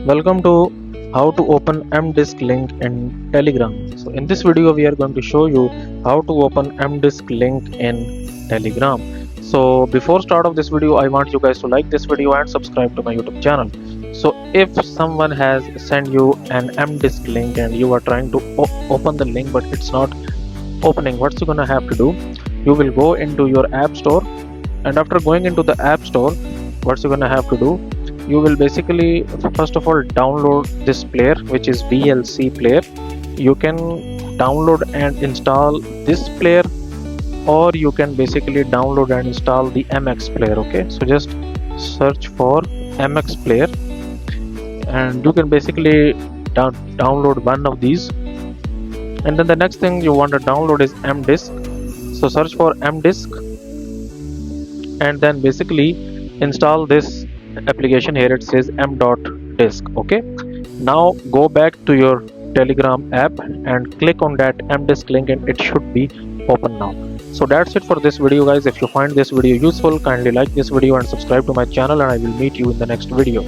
Welcome to how to open MDisk link in Telegram. So in this video we are going to show you how to open MDisk link in Telegram. So before start of this video, I want you guys to like this video and subscribe to my YouTube channel. So if someone has sent you an MDisk link and you are trying to open the link but it's not opening, what you're gonna have to do, you will go into your app store, and after going into the app store, what you're gonna have to do, you will basically first of all download this player, which is VLC player. You can download and install this player, or you can basically download and install the MX player. Okay, so just search for MX player and you can basically download one of these. And then the next thing you want to download is MDisk. So search for MDisk and then basically install this application. Here it says m.disk. Okay, now go back to your Telegram app and click on that MDisk link and it should be open now. So that's it for this video, guys. If you find this video useful, kindly like this video and subscribe to my channel, and I will meet you in the next video.